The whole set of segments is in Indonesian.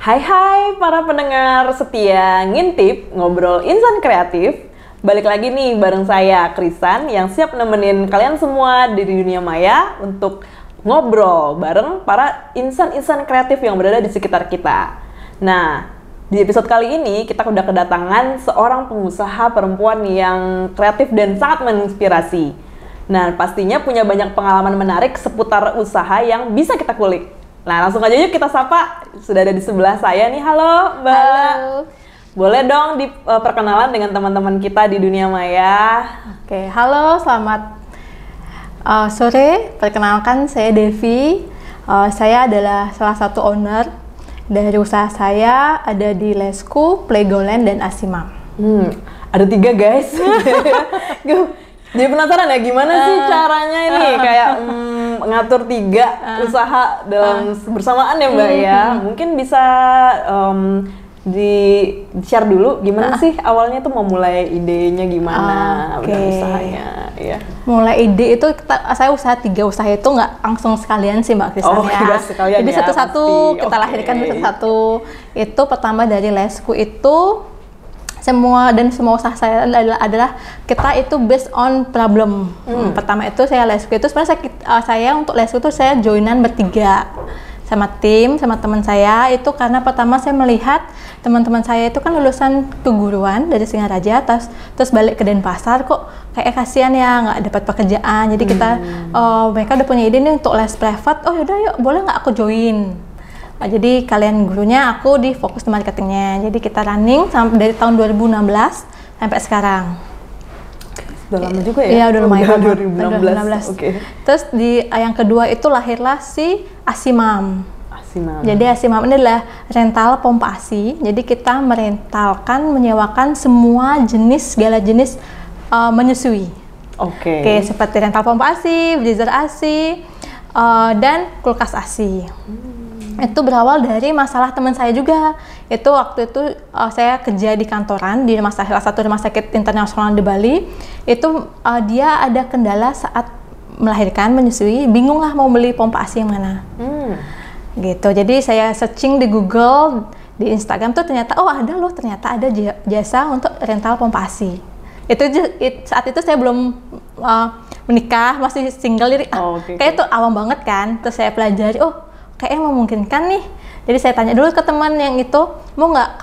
Hai para pendengar setia ngintip ngobrol insan kreatif. Balik lagi nih bareng saya Krisan yang siap nemenin kalian semua di dunia maya untuk ngobrol bareng para insan-insan kreatif yang berada di sekitar kita. Nah, di episode kali ini kita udah kedatangan seorang pengusaha perempuan yang kreatif dan sangat menginspirasi. Nah, pastinya punya banyak pengalaman menarik seputar usaha yang bisa kita kulik. Nah, langsung aja yuk kita sapa. Sudah ada di sebelah saya nih. Halo, Mbak. Halo. Boleh dong diperkenalan dengan teman-teman kita di dunia maya. Oke, halo, selamat sore. Perkenalkan, saya Devi. Saya adalah salah satu owner dari usaha saya, ada di Lesku, Playgoland, dan Asimam. Ada 3 guys. Jadi penasaran ya gimana sih caranya ini kayak ngatur 3 usaha dalam bersamaan ya Mbak ya. Mungkin bisa di-share dulu gimana sih awalnya tuh mau mulai idenya gimana usahanya ya. Mulai ide itu saya usaha 3 usaha itu nggak langsung sekalian sih Mbak Krisan ya. Sekalian jadi ya, satu-satu kita pasti. lahirkan satu-satu. Itu pertama dari Lesku itu semua usaha saya adalah kita itu based on problem. Pertama itu saya Lesku itu sebenarnya saya untuk Lesku itu saya joinan bertiga sama teman saya itu karena pertama saya melihat teman-teman saya itu kan lulusan keguruan dari Singaraja terus balik ke Denpasar kok kayak kasihan ya nggak dapat pekerjaan. Jadi kita mereka udah punya ide nih untuk les private. Oh yaudah yuk boleh nggak aku join. Jadi kalian gurunya, aku di fokus di marketingnya. Jadi kita running dari tahun 2016 sampai sekarang. Udah lama juga ya? Iya udah lumayan. 2016. Oke. Terus yang kedua itu lahirlah si Asimam. Asimam. Jadi Asimam ini adalah rental pompa ASI. Jadi kita menyewakan semua segala jenis menyusui. Oke. Seperti rental pompa ASI, freezer ASI, dan kulkas ASI. Itu berawal dari masalah teman saya juga. Itu waktu itu saya kerja di kantoran di salah satu rumah sakit internasional di Bali. Itu dia ada kendala saat melahirkan, menyusui, bingung lah mau beli pompa ASI yang mana. Gitu. Jadi saya searching di Google, di Instagram tuh ternyata ternyata ada jasa untuk rental pompa ASI. Saat itu saya belum menikah, masih single. Jadi kayak itu awam banget kan. Terus saya pelajari, kayaknya memungkinkan nih. Jadi saya tanya dulu ke teman yang itu, mau nggak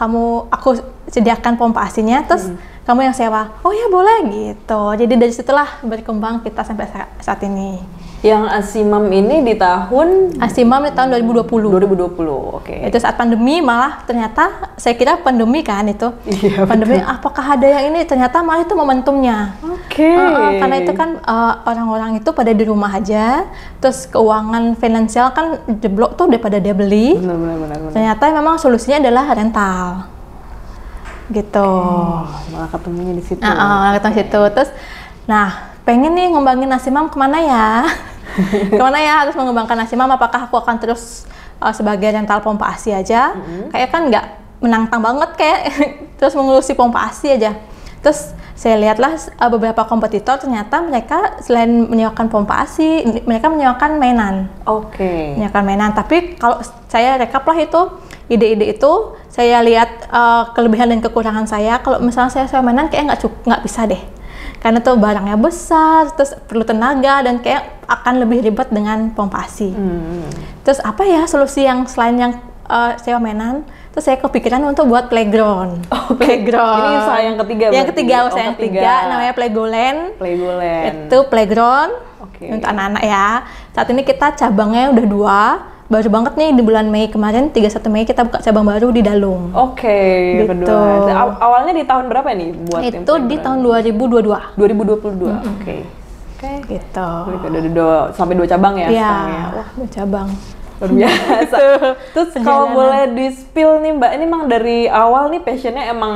aku sediakan pompa ASI-nya, terus kamu yang sewa? Oh ya boleh gitu. Jadi dari situlah berkembang kita sampai saat ini. Yang Asimam ini di tahun? Asimam di tahun 2020. 2020, oke. Itu saat pandemi malah ternyata, saya kira pandemi kan itu. Iya, pandemi, betul. apakah ada yang ini? Ternyata malah itu momentumnya. Oke. Karena itu kan orang-orang itu pada di rumah aja, terus keuangan finansial kan jeblok tuh daripada dia beli. Benar. Ternyata memang solusinya adalah rental. Gitu. Malah ketemunya di situ. Malah ketemu situ. Terus, pengen nih ngembangin Asimam kemana ya? Kemana ya harus mengembangkan Asimam? Apakah aku akan terus sebagai rental pompa ASI aja? Kayak kan nggak menantang banget kayak terus mengurusi pompa ASI aja. Terus saya lihatlah beberapa kompetitor ternyata mereka selain menyewakan pompa ASI, mereka menyewakan mainan. Oke. Menyewakan mainan. Tapi kalau saya rekap lah itu ide-ide itu, saya lihat kelebihan dan kekurangan saya. Kalau misalnya saya sewa mainan kayak nggak bisa deh. Karena tuh barangnya besar, terus perlu tenaga dan kayak akan lebih ribet dengan pompa ASI. Terus apa ya solusi yang selain yang sewa mainan? Terus saya kepikiran untuk buat playground. Playground. Ini usaha yang ketiga. Yang ketiga namanya Playgoland. Playgoland. Itu playground untuk anak-anak ya. Saat ini kita cabangnya udah 2. Baru banget nih di bulan Mei kemarin, 31 Mei kita buka cabang baru di Dalung. Gitu. Kedua. Awalnya di tahun berapa nih buat itu di tahun 2022. 2022. Oke. Gitu. Sampai 2 cabang ya? Iya. Wah, 2 cabang. Luar biasa. Terus kalau boleh di-spill nih Mbak, ini emang dari awal nih passionnya emang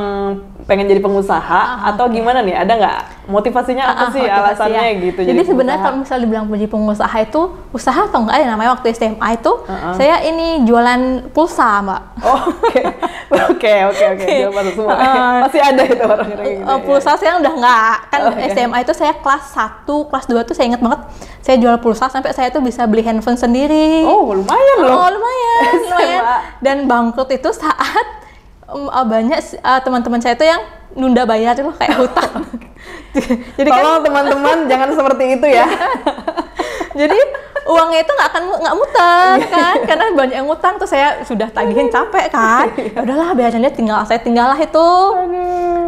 pengen jadi pengusaha atau gimana nih? Ada nggak motivasinya apa sih alasannya gitu? Jadi sebenarnya kalau misalnya dibilang jadi pengusaha itu usaha atau enggak ya, namanya waktu SMA itu saya ini jualan pulsa Mbak. Oke. Jual pulsa semua. Masih ada itu orang-orang gitu. Pulsa saya udah nggak kan. SMA itu saya kelas 1, kelas 2 tuh saya ingat banget saya jual pulsa sampai saya tuh bisa beli handphone sendiri. Oh lumayan. lumayan loh. Oh, lumayan, lumayan. SMA. Dan bangkrut itu saat banyak teman-teman saya itu yang nunda bayar tuh kayak hutang. Jadi kan Tolong teman-teman jangan seperti itu ya. jadi uangnya itu nggak muter kan, karena banyak yang ngutang tuh saya sudah tagihin capek kan. Ya udahlah biarin dia saya tinggal lah itu.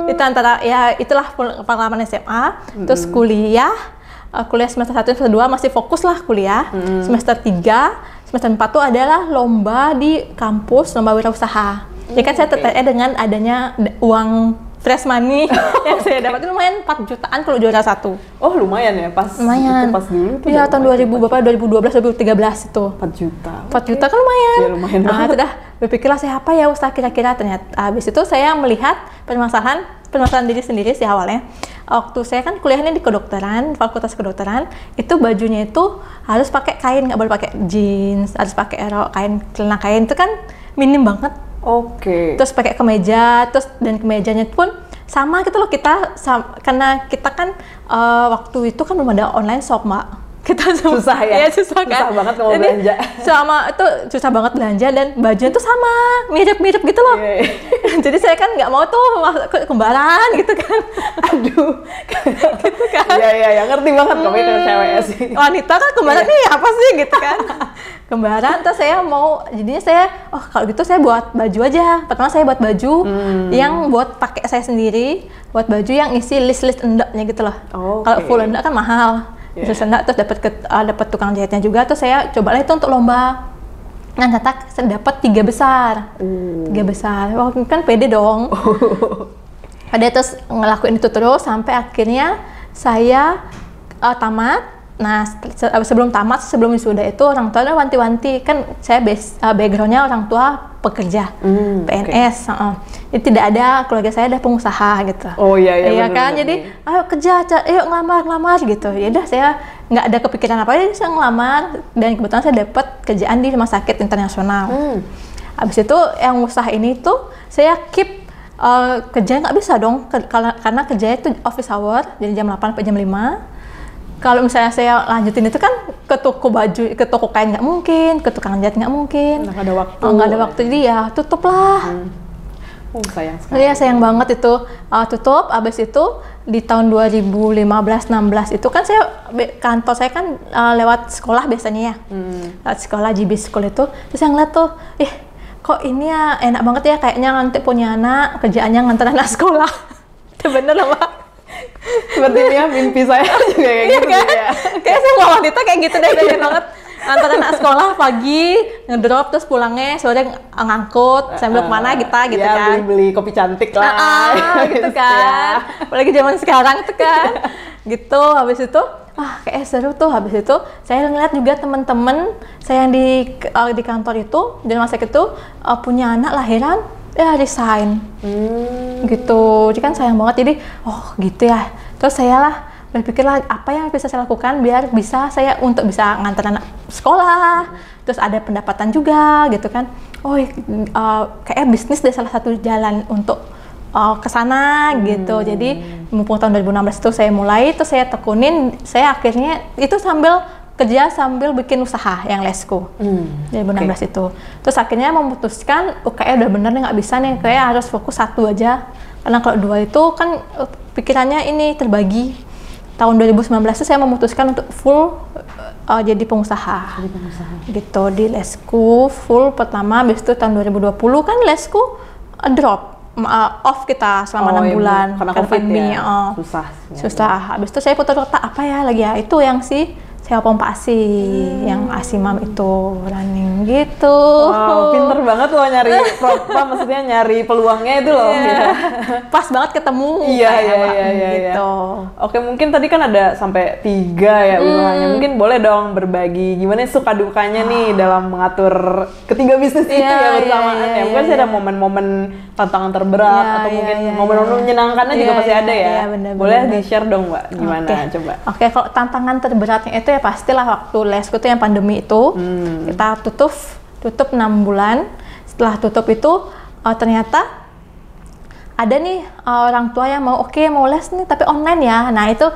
Itu antara ya itulah pengalaman SMA. Terus kuliah semester 1 semester 2 masih fokus lah kuliah. Semester 3 semester 4 tuh adalah lomba di kampus, lomba wirausaha. Ya kan saya tertarik dengan adanya uang fresh money yang saya dapat itu lumayan 4 jutaan kalau juara 1. Oh lumayan ya pas Lumayan. itu pas dulu tuh. Iya tahun 2012 2013 itu. 4 juta. 4 juta kan lumayan. Ya, lumayan Nah, banget. itu dah berpikirlah saya apa ya usaha kira-kira. Ternyata habis itu saya melihat permasalahan diri sendiri sih awalnya. Waktu saya kan kuliahnya di kedokteran, fakultas kedokteran, itu bajunya itu harus pakai kain, nggak boleh pakai jeans, harus pakai kain, celana kain itu kan minim banget. Oke. Terus pakai kemeja, dan kemejanya pun sama gitu loh karena kita kan waktu itu kan belum ada online shop, Mbak. Kita Susah ya? Iya, susah kan? Susah banget kalau Jadi, belanja. Sama itu susah banget belanja dan bajunya tuh sama, mirip-mirip gitu loh. Iya, iya. Jadi saya kan nggak mau tuh kembaran gitu kan. Aduh. Gitu kan. Iya, ngerti banget kamu itu cewek sih. Wanita kan kembaran nih apa sih gitu kan. Kembaran, terus saya mau, jadinya saya, kalau gitu saya buat baju aja. Pertama saya buat baju yang buat pakai saya sendiri, buat baju yang isi list-list endaknya gitu loh. Kalau full endak kan mahal. Terus enggak, terus dapat tukang jahitnya juga, terus saya cobalah itu untuk lomba. Nah, ternyata saya dapat 3 besar. 3 besar. Wah, kan pede dong. Pede, terus ngelakuin itu terus sampai akhirnya saya tamat. Nah, sebelum wisuda itu orang tua wanti-wanti, kan saya backgroundnya orang tua pekerja, PNS. Jadi tidak ada, keluarga saya ada pengusaha gitu. Oh iya Iya kan, jadi ayo kerja, ayo ngelamar gitu. Ya udah, saya nggak ada kepikiran apa, jadi saya ngelamar dan kebetulan saya dapat kerjaan di rumah sakit internasional. Habis itu yang usaha ini tuh saya keep kerja nggak bisa dong, karena kerjanya itu office hour, jadi jam 8 sampai jam 5. Kalau misalnya saya lanjutin itu kan ke toko baju, ke toko kain nggak mungkin, ke tukang jahit nggak mungkin. Nggak ada waktu. Nggak ada waktu, jadi ya tutup lah. Sayang sekali. Iya, sayang banget itu. Tutup, abis itu di tahun 2015-16 itu kan kantor saya kan lewat sekolah biasanya ya. Lewat sekolah, GB School itu. Terus saya ngeliat tuh, kok ini ya enak banget ya, kayaknya nanti punya anak, kerjaannya nganter anak sekolah. Itu bener loh, Mbak. Sepertinya mimpi saya juga kayak gitu kan? ya. Kayak semua wanita kayak gitu deh, bener banget. Antar anak sekolah pagi, ngedrop, terus pulangnya sore ngangkut, sambil kemana gitu ya, kan. beli kopi cantik lah. Gitu kan. Apalagi zaman sekarang tuh kan. Gitu, habis itu, kayak seru tuh. Habis itu, saya ngeliat juga temen-temen saya yang di kantor itu, di rumah sakit itu, punya anak lahiran, resign. Gitu, jadi kan sayang banget. Jadi, gitu ya. Terus saya lah berpikir lah apa yang bisa saya lakukan biar saya bisa nganter anak sekolah, terus ada pendapatan juga gitu kan. Kayak bisnis deh salah satu jalan untuk ke sana gitu. Jadi mumpung tahun 2016 itu saya mulai, terus saya tekunin, saya akhirnya itu sambil kerja sambil bikin usaha yang lesku 2016 itu. Terus akhirnya memutuskan, kayak udah bener nih nggak bisa nih, kayak harus fokus satu aja. Karena kalau 2 itu kan pikirannya ini terbagi. Tahun 2019 itu saya memutuskan untuk full jadi pengusaha. Gitu, di lesku full pertama, habis itu tahun 2020 kan lesku drop, off kita selama 6 bulan karena COVID pandemi. ya. Susah. Habis itu saya putar otak apa ya lagi ya, itu yang saya pompa ASI, yang ASIMAM itu running gitu. Wow, pinter banget loh nyari maksudnya nyari peluangnya itu loh. Pas banget ketemu. Iya. Gitu. Oke, mungkin tadi kan ada sampai 3 ya usahanya. Mungkin boleh dong berbagi gimana suka dukanya nih dalam mengatur ketiga bisnis itu ya bersamaan ya. Mungkin ada momen-momen tantangan terberat atau mungkin momen-momen menyenangkannya juga pasti ada ya. Boleh di-share dong, Mbak. Gimana coba? Oke, kalau tantangan terberatnya itu ya pastilah waktu lesku itu yang pandemi itu. Kita tutup 6 bulan. Setelah tutup itu ternyata ada nih orang tua yang mau les nih tapi online ya. Nah itu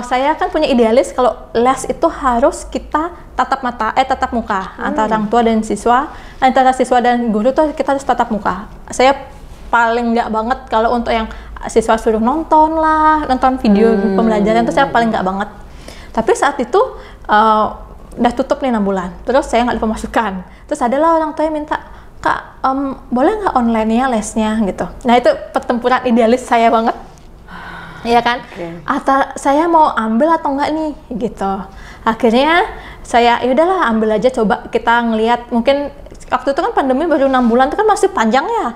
saya kan punya idealis kalau les itu harus kita tatap muka antara orang tua dan siswa, antara siswa dan guru tuh kita harus tatap muka. Saya paling nggak banget kalau untuk yang siswa suruh nonton video pembelajaran itu saya paling nggak banget. Tapi saat itu udah tutup nih 6 bulan, terus saya nggak ada pemasukan. Terus adalah orang tua yang minta, Kak, boleh nggak online-nya lesnya gitu. Nah itu pertempuran idealis saya banget, ya kan? Atau saya mau ambil atau enggak nih gitu. Akhirnya saya ya udahlah ambil aja, coba kita ngelihat. Mungkin waktu itu kan pandemi baru 6 bulan, itu kan masih panjang ya.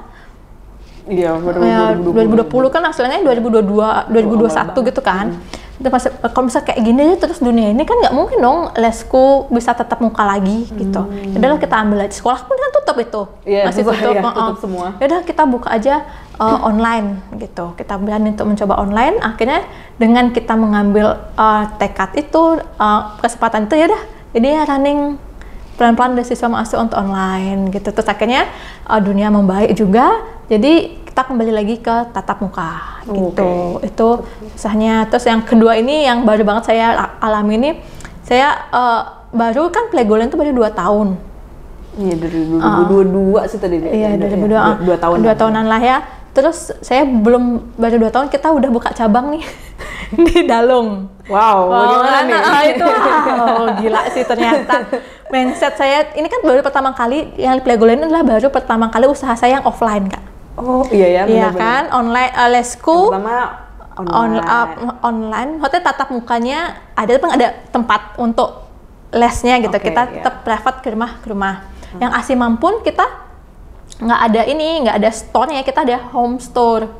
Iya, ya, 2020 kan hasilnya 2022, 2021 gitu kan. Kalau misalnya kayak gini aja terus dunia ini kan nggak mungkin dong lesku bisa tetap muka lagi gitu. Yaudah kita ambil aja, sekolah pun kan tutup itu, masih tutup, tutup semua. Yaudah kita buka aja online gitu. Kita berani untuk mencoba online. Akhirnya dengan kita mengambil tekad itu, kesempatan itu, yaudah jadi running pelan-pelan dari siswa masuk untuk online gitu. Terus akhirnya dunia membaik juga. Jadi kita kembali lagi ke tatap muka gitu. Itu susahnya. Terus yang kedua ini yang baru banget saya alami ini, saya baru kan Playgoland itu baru 2 tahun. Iya, dari 2022 sih tadi. Iya, 2022. 2 tahun. 2 tahunan lah ya. Terus saya baru 2 tahun kita udah buka cabang nih di Dalung. Wow, bagaimana nih? Itu gila sih ternyata. Mindset saya ini kan baru pertama kali yang Playgoland adalah baru pertama kali usaha saya yang offline, Kak. Oh iya ya, iya kan, online lesku pertama online, hotel tatap mukanya ada, tapi ada tempat untuk lesnya gitu. Kita tetap private ke rumah. Yang ASIMAM pun kita nggak ada store-nya, kita ada home store,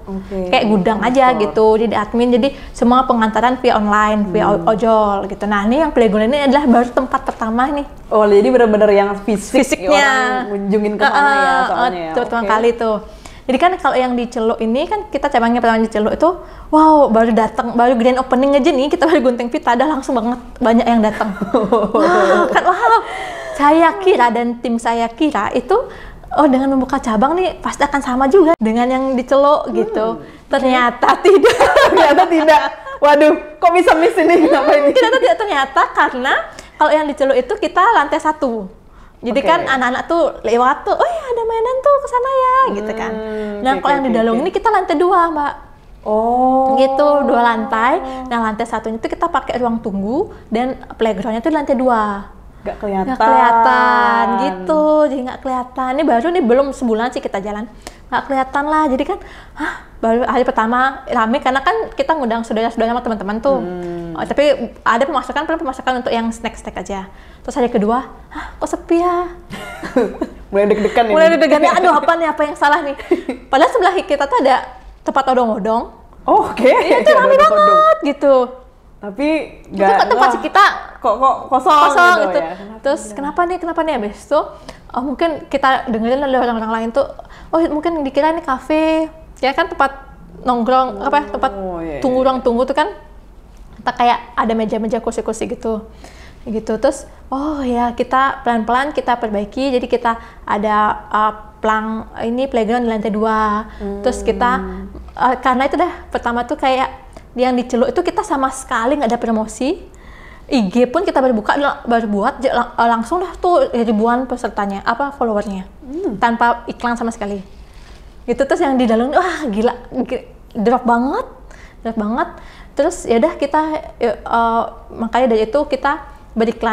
kayak gudang aja gitu. Jadi admin, jadi semua pengantaran via online, via ojol gitu. Nah ini yang Playgoland ini adalah baru tempat pertama nih. Oh jadi benar-benar yang fisiknya orang kunjungin kemana ya soalnya ya. Pertama kali tuh. Jadi kan kalau yang di Celuk ini kan kita cabangnya pertama di Celuk itu, wow baru datang, baru grand opening aja nih, kita baru gunting pita, ada langsung banyak yang datang. Kan wow, saya kira dan tim saya kira itu dengan membuka cabang nih pasti akan sama juga dengan yang di Celuk gitu. Ternyata tidak. Ternyata tidak. Waduh, kok bisa miss ini? Kenapa ini? Ternyata karena kalau yang di Celuk itu kita lantai 1. Jadi kan anak-anak tuh lewat tuh, oh ya ada mainan tuh ke sana ya, gitu kan. Nah kalau yang di Dalung ini kita lantai 2, Mbak. Oh. Gitu, 2 lantai. Nah lantai 1-nya itu kita pakai ruang tunggu dan playground-nya tuh lantai 2. Gak kelihatan. Gak kelihatan gitu, jadi gak kelihatan. Ini baru nih belum sebulan sih kita jalan. Gak kelihatan lah, jadi kan baru hari pertama rame karena kan kita ngundang saudara-saudara sama teman-teman tuh. Tapi ada pemasukan untuk yang snack-snack aja. Terus hari kedua, kok sepi ya? Mulai deg-degan nih. Mulai deg-degan nih, aduh apa yang salah nih? Padahal sebelah kita tuh ada tempat odong-odong. Oh, oke. Iya, itu rame banget gitu. Tapi nggak tempat kita kok kosong gitu ya. Terus kenapa nih habis itu mungkin kita dengerin dari orang-orang lain tuh, mungkin dikira ini kafe ya kan, tempat nongkrong tempat tunggu, ruang tunggu tuh kan kita kayak ada meja-meja, kursi-kursi gitu. Terus kita pelan-pelan kita perbaiki, jadi kita ada playground di lantai 2. Terus kita karena itu dah pertama tuh kayak yang di Celuk itu kita sama sekali nggak ada promosi. IG pun kita baru buat langsung dah tuh ribuan pesertanya, followernya, tanpa iklan sama sekali. Gitu. Terus yang di Dalung, gila, drop banget. Terus ya udah kita makanya dari itu kita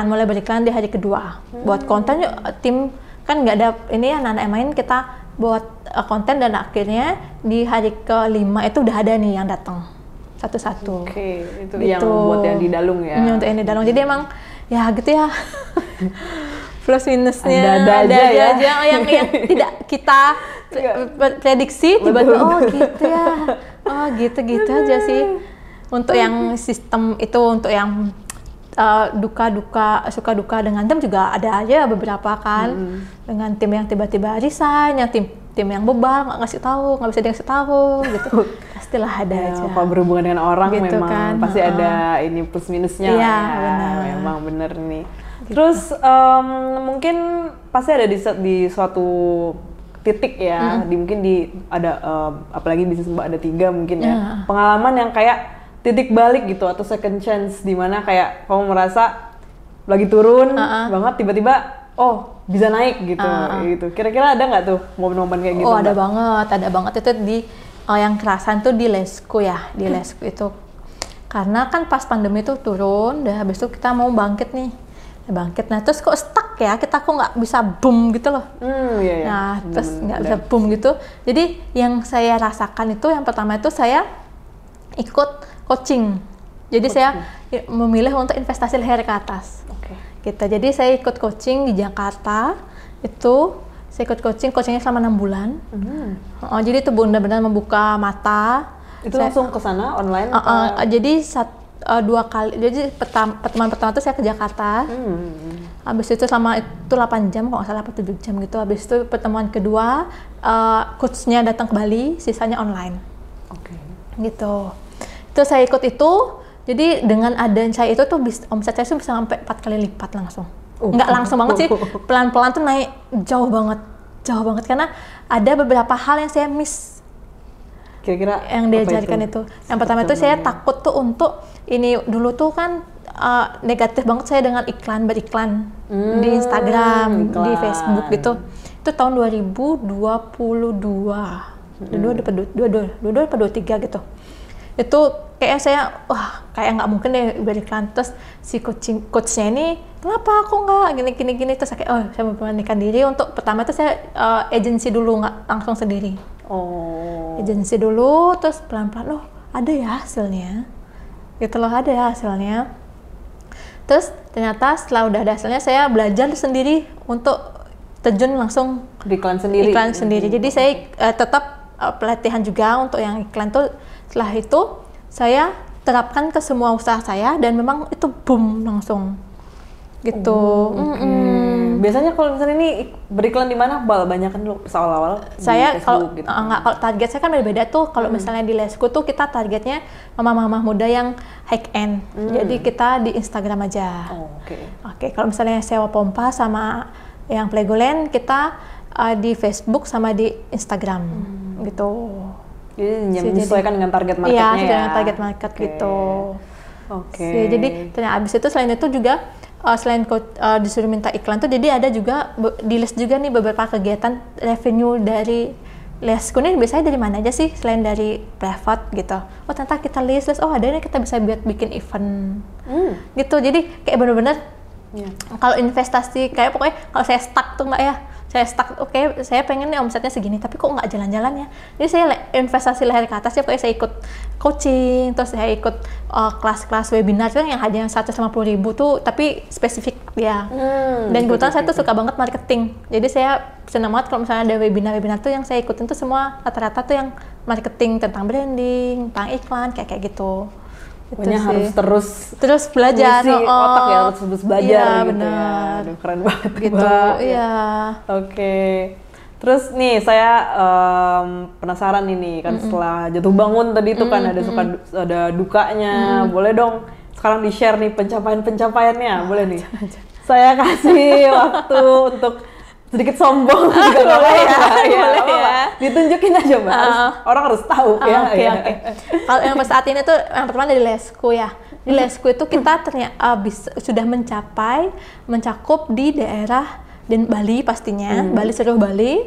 mulai beriklan di hari kedua. Buat konten tim kan nggak ada ini ya, anak-anak main, kita buat konten dan akhirnya di hari ke-5 itu udah ada nih yang datang satu-satu. Itu gitu. Yang buat yang di Dalung ya. Untuk yang di Dalung. Jadi emang ya gitu ya. Plus minusnya ada aja yang tidak kita prediksi, tiba-tiba gitu ya. Gitu aja sih. Untuk yang sistem itu, untuk yang suka duka dengan tim juga ada aja beberapa kan. Dengan tim yang tiba-tiba resign, yang tim yang bebal, nggak bisa dikasih tahu gitu. Pastilah ada aja. Kalau berhubungan dengan orang gitu memang kan, pasti ada ini plus minusnya. Iya, benar. Memang bener nih. Gitu. Terus mungkin pasti ada di suatu titik ya, mungkin ada apalagi bisnis Mbak ada 3 mungkin ya. Pengalaman yang kayak titik balik gitu atau second chance di mana kayak kamu merasa lagi turun banget tiba-tiba bisa naik gitu gitu. Kira-kira ada nggak tuh momen-momen kayak gitu? Oh, ada banget itu di yang kerasan tuh di lesku ya, di lesku itu. Karena kan pas pandemi itu turun, dan habis itu kita mau bangkit nih. Bangkit, nah terus kok stuck ya, kita kok nggak bisa boom gitu loh. Iya. Nah, terus nggak bisa boom gitu. Jadi yang saya rasakan itu yang pertama itu saya ikut coaching. Jadi saya memilih untuk investasi leher ke atas. Gitu. Jadi saya ikut coaching di Jakarta, itu saya ikut coachingnya selama 6 bulan. Jadi itu benar-benar membuka mata. Itu langsung ke sana online? Jadi 2 kali. Jadi pertemuan pertama itu saya ke Jakarta. Habis itu selama itu 8 jam, kalau nggak salah 7 jam gitu. Habis itu pertemuan kedua, coachnya datang ke Bali, sisanya online. Gitu. Itu saya ikut itu. Jadi dengan adanya saya itu tuh omset saya tuh bisa sampai 4 kali lipat langsung. Nggak langsung banget sih, pelan-pelan tuh naik jauh banget karena ada beberapa hal yang saya miss. Kira-kira yang diajarkan itu. Yang pertama itu saya takut tuh untuk ini dulu tuh kan negatif banget saya dengan beriklan di Instagram, di Facebook gitu. Itu tahun 2022. 22 gitu. Itu kayak saya kayak nggak mungkin deh beriklan. Terus si coachnya ini kenapa aku nggak gini terus kayak saya memberanikan diri untuk pertama itu saya agensi dulu, nggak langsung sendiri. Agensi dulu, terus pelan-pelan ada ya hasilnya gitu loh, ada ya hasilnya. Terus ternyata setelah udah ada hasilnya saya belajar sendiri untuk terjun langsung iklan sendiri. Jadi saya tetap pelatihan juga untuk yang iklan tuh. Setelah itu saya terapkan ke semua usaha saya dan memang itu boom langsung gitu. Biasanya kalau misalnya ini beriklan di mana banyak kan dulu awal-awal saya kalau gitu. kalau target saya kan berbeda tuh. Kalau misalnya di lesku tuh kita targetnya mama-mama muda yang high end. Jadi kita di Instagram aja. Oke. Kalau misalnya sewa pompa sama yang Playgoland kita di Facebook sama di Instagram gitu. Jadi menyesuaikan dengan target marketnya ya? Iya, dengan target market gitu. Jadi abis itu selain itu juga selain disuruh minta iklan tuh, jadi ada juga di list juga nih beberapa kegiatan revenue dari lesku nih. Biasanya dari mana aja sih selain dari private gitu? Ternyata kita list ada nih kita bisa bikin event gitu. Jadi kayak bener-bener kalau investasi kayak pokoknya kalau saya stuck tuh Mbak ya, saya pengen nih omsetnya segini, tapi kok nggak jalan-jalan ya. Jadi saya investasi leher ke atas ya, pokoknya saya ikut coaching, terus saya ikut kelas-kelas webinar tuh yang hanya 150.000 tuh, tapi spesifik ya. Dan kebetulan saya tuh suka banget marketing, jadi saya senang banget kalau misalnya ada webinar tuh yang saya ikutin tuh semua rata-rata tuh yang marketing tentang branding, tentang iklan, kayak gitu. Pokoknya harus terus belajar, otak ya, harus terus belajar gitu. Bener. Ya. Keren banget gitu. Iya. Oke. Terus nih saya penasaran ini kan setelah jatuh bangun tadi itu kan ada dukanya. Boleh dong sekarang di-share nih pencapaiannya, boleh nih. Saya kasih waktu untuk sedikit sombong juga boleh ya. Ditunjukin aja Mbak. Orang harus tahu ya. Kalau yang saat ini tuh yang pertama dari lesku ya. Di lesku itu kita ternyata sudah mencakup di daerah dan Bali pastinya, Bali seluruh Bali,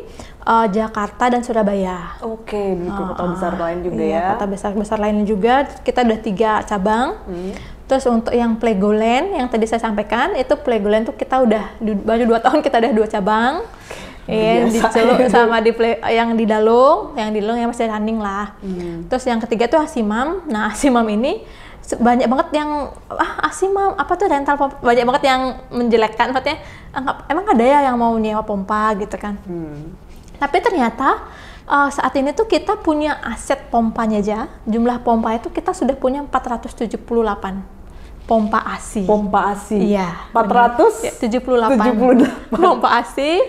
Jakarta dan Surabaya. Di kota besar lain juga ya. Kota besar lain juga. Kita udah 3 cabang. Terus untuk yang Playgoland yang tadi saya sampaikan, itu Playgoland tuh kita udah baru 2 tahun kita udah 2 cabang. Di Celuk sama yang di Dalung yang masih running lah. Terus yang ketiga tuh Asimam. Nah, Asimam ini banyak banget yang Asimam apa tuh rental pompa, banyak banget yang menjelekkan, maksudnya emang ada ya yang mau nyewa pompa gitu kan. Tapi ternyata saat ini tuh kita punya aset pompanya aja, jumlah pompa itu kita sudah punya 478 pompa ASI. Pompa ASI? Iya. 478? Pompa ASI,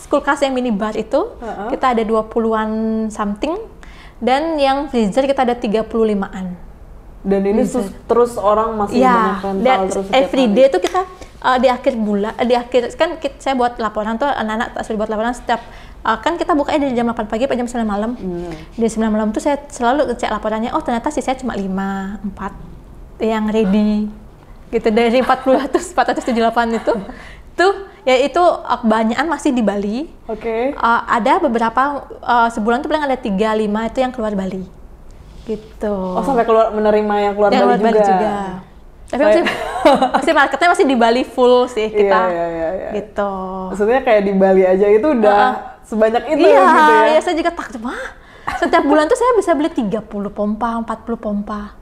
kulkas yang minibar itu kita ada 20-an something, dan yang freezer kita ada 35-an. Dan ini terus orang masih banyak rental terus everyday tuh kita di akhir bulan, kan saya buat laporan tuh, anak-anak sudah buat laporan setiap kan kita bukanya dari jam 8 pagi sampai jam 9 malam. Dari 9 malam tuh saya selalu cek laporannya, oh ternyata sih saya cuma 4 yang ready. Gitu dari 478 itu. Tuh ya itu kebanyakan masih di Bali. Oke. Ada beberapa sebulan tuh paling ada 3-5 itu yang keluar Bali. Gitu. Oh, sampai keluar menerima yang keluar yang Bali juga. Tapi masih marketnya masih di Bali full sih kita. Iya. Gitu. Maksudnya kayak di Bali aja itu udah sebanyak itu iya, gitu ya. Iya, saya juga takut. Setiap bulan tuh saya bisa beli 30 pompa, 40 pompa.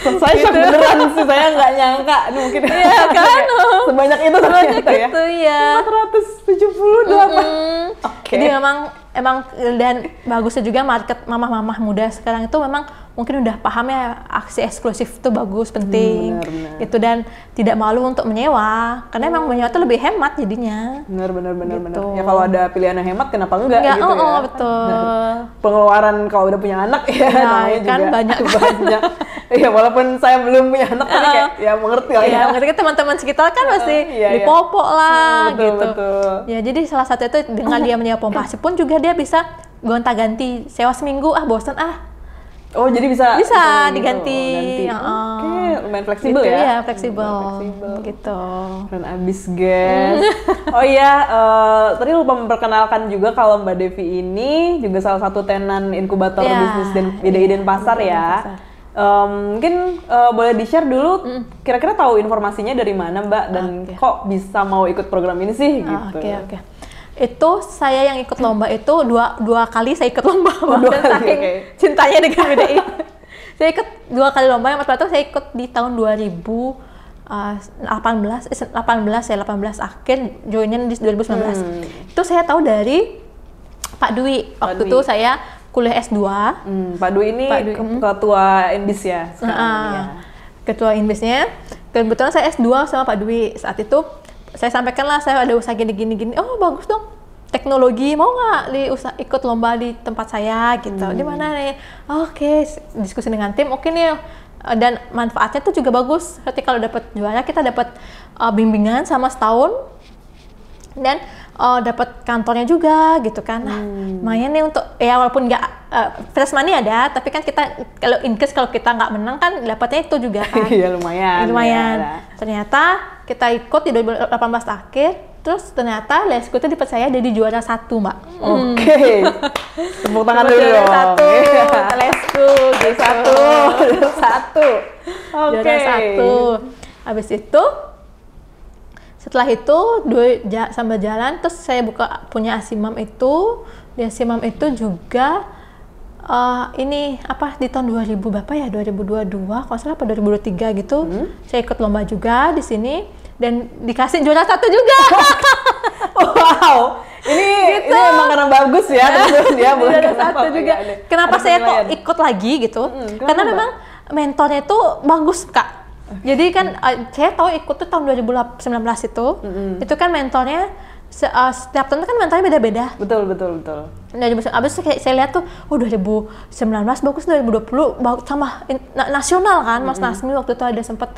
Saya shock beneran sih, saya nggak nyangka. Ini mungkin iya kan? Sebanyak itu ternyata ya. Itu ya. 478. Oke. Jadi emang dan bagusnya juga market mamah-mamah muda sekarang itu memang mungkin udah paham ya aksi eksklusif itu bagus, penting. Benar. Gitu dan tidak malu untuk menyewa karena emang menyewa itu lebih hemat jadinya. Benar. Gitu. Ya kalau ada pilihan yang hemat kenapa enggak gitu ya. Betul. Nah, pengeluaran kalau udah punya anak ya namanya kan juga banyak. Iya, walaupun saya belum punya anak tapi kayak ya mengerti lah ya. Iya, mengerti teman-teman sekitar kan pasti Iya. dipopok lah gitu. Betul. Ya, jadi salah satu itu dengan dia menyewa pompa asli pun juga dia bisa gonta-ganti, sewa seminggu bosan Oh, jadi bisa diganti. Oke, lumayan fleksibel gitu, ya. Iya, fleksibel. Gitu. Keren abis, guys. Oh iya, tadi lupa memperkenalkan juga kalau Mbak Devi ini juga salah satu tenan inkubator bisnis dan ide pasar ya. Mungkin boleh di-share dulu kira-kira tahu informasinya dari mana Mbak dan kok bisa mau ikut program ini sih gitu. Oke. Itu saya yang ikut lomba itu dua kali saya ikut lomba dan saking cintanya dengan BDI. Saya ikut 2 kali lomba. Yang pertama saya ikut di tahun 2018 akhir, joinnya di 2019. Itu saya tahu dari Pak Dwi. Waktu itu saya kuliah S2. Pak Dwi ini ketua Inbis ya sekarang ya. Ketua Inbisnya. Kebetulan saya S2 sama Pak Dwi. Saat itu saya sampaikan lah saya ada usaha gini. Oh bagus dong, teknologi, mau nggak ikut lomba di tempat saya gitu. Di mana nih? Oke, diskusi dengan tim. Oke nih, dan manfaatnya tuh juga bagus. Ketika kalau dapat juara kita dapat bimbingan sama setahun dan dapat kantornya juga gitu kan. Lumayan nih untuk ya walaupun nggak fresh money ada, tapi kan kita kalau in case kalau kita nggak menang kan dapatnya itu juga kan. Iya lumayan. Ya. Ternyata kita ikut di 2018 akhir, terus ternyata Lesku itu dipercaya jadi juara 1, Mbak. Oke. Tepuk tangan dulu dong. Juara 1, Lesku juara 1. Oke. Juara 1. Habis itu setelah itu sambil jalan terus saya punya Asimam itu. Di Asimam itu juga ini di tahun 2000 berapa ya, 2022 kalau salah apa 2023 gitu. Saya ikut lomba juga di sini dan dikasih juara 1 juga. Wow, ini emang karena bagus ya teman-teman ya, bukan juara 1 juga. Kenapa saya kok ikut lagi gitu? Karena memang mentornya itu bagus, Kak. Jadi kan saya tahu ikut tuh tahun 2019 itu kan mentornya setiap tahun kan mentornya beda-beda. Betul. Abis saya lihat tuh, 2019 bagus, 2020 bagus sama nasional kan, Mas Nasmi waktu itu ada sempat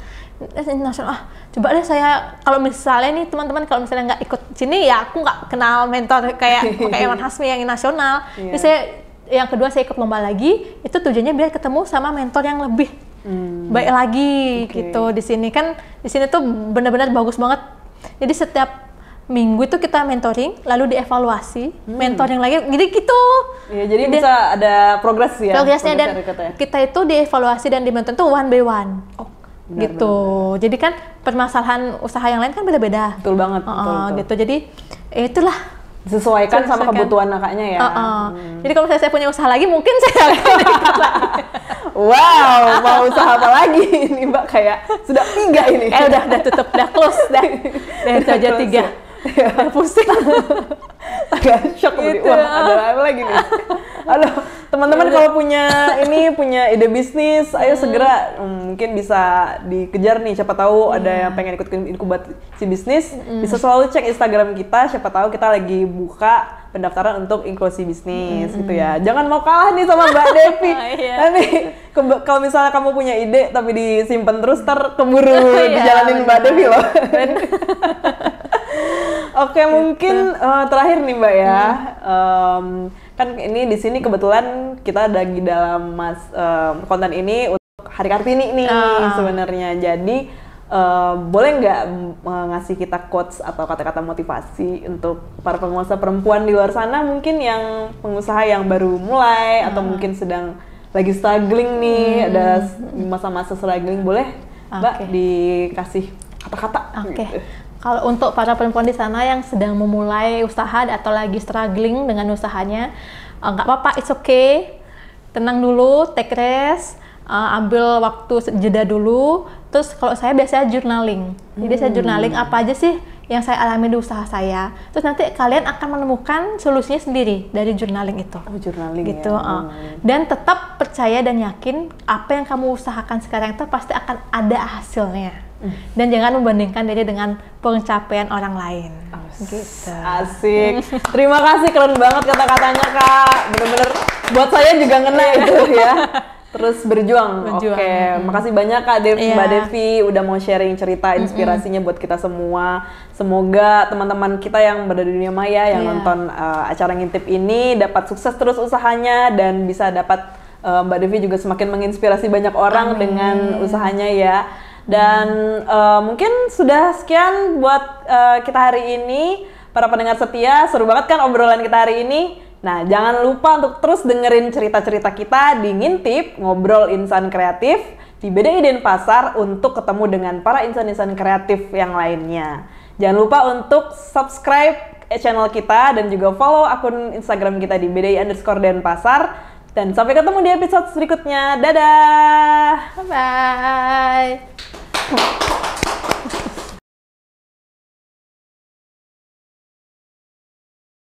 nasional. Coba deh saya kalau misalnya nih teman-teman kalau misalnya nggak ikut sini ya aku nggak kenal mentor kayak Mas Nasmi yang nasional. Jadi saya yang kedua saya ikut lomba lagi, itu tujuannya biar ketemu sama mentor yang lebih baik lagi gitu. Di sini tuh benar-benar bagus banget. Jadi setiap minggu itu kita mentoring, lalu dievaluasi mentor yang lagi, jadi gitu. Iya, jadi bisa ada progres ya. Progresnya dan kita itu dievaluasi dan dimentor itu one by one. Gitu. Jadi kan permasalahan usaha yang lain kan beda-beda. Betul banget. Betul. Gitu. Jadi itulah disesuaikan sama kebutuhan kakaknya ya. Jadi kalau saya punya usaha lagi mungkin saya akan ikut lagi. Wow, mau usaha apa lagi ini Mbak, kayak sudah 3 ini. Udah tutup, udah close dah. Itu aja 3. Pusing. Agak shock gitu. Wah, ada apa lagi nih? Aduh, teman-teman kalau punya ide bisnis, ayo segera mungkin bisa dikejar nih. Siapa tahu ada yang pengen ikut inkubasi bisnis, bisa selalu cek Instagram kita. Siapa tahu kita lagi buka pendaftaran untuk inklusi bisnis gitu ya. Jangan mau kalah nih sama Mbak Devi. Nanti kalau misalnya kamu punya ide tapi disimpan terus, keburu dijalanin Mbak Devi loh. Oke, mungkin terakhir nih Mbak ya. Kan ini di sini kebetulan kita lagi dalam konten ini untuk Hari Kartini nih sebenarnya. Jadi boleh nggak ngasih kita quotes atau kata-kata motivasi untuk para pengusaha perempuan di luar sana, mungkin yang pengusaha yang baru mulai atau mungkin sedang lagi struggling nih, ada masa-masa struggling, boleh Mbak dikasih kata-kata? Oke. Kalau untuk para perempuan di sana yang sedang memulai usaha atau lagi struggling dengan usahanya, nggak apa-apa, it's okay. Tenang dulu, take rest, ambil waktu jeda dulu. Terus kalau saya biasanya journaling. Jadi saya journaling apa aja sih yang saya alami di usaha saya. Terus nanti kalian akan menemukan solusinya sendiri dari journaling itu. Journaling gitu. ya. Dan tetap percaya dan yakin apa yang kamu usahakan sekarang itu pasti akan ada hasilnya. Dan jangan membandingkan diri dengan pencapaian orang lain. Gitu. Asik. Terima kasih, keren banget kata-katanya Kak. Bener-bener buat saya juga ngena itu ya. Terus berjuang. Oke, makasih banyak Kak Mbak Devi udah mau sharing cerita inspirasinya buat kita semua. Semoga teman-teman kita yang berada di dunia maya yang nonton acara Ngintip ini dapat sukses terus usahanya dan bisa dapat Mbak Devi juga semakin menginspirasi banyak orang dengan usahanya ya. Dan mungkin sudah sekian buat kita hari ini. Para pendengar setia, seru banget kan obrolan kita hari ini? Nah, jangan lupa untuk terus dengerin cerita-cerita kita di Ngintip, Ngobrol Insan Kreatif, di BDI Denpasar untuk ketemu dengan para insan-insan kreatif yang lainnya. Jangan lupa untuk subscribe channel kita dan juga follow akun Instagram kita di BDI_Denpasar. Dan sampai ketemu di episode berikutnya. Dadah! Bye-bye!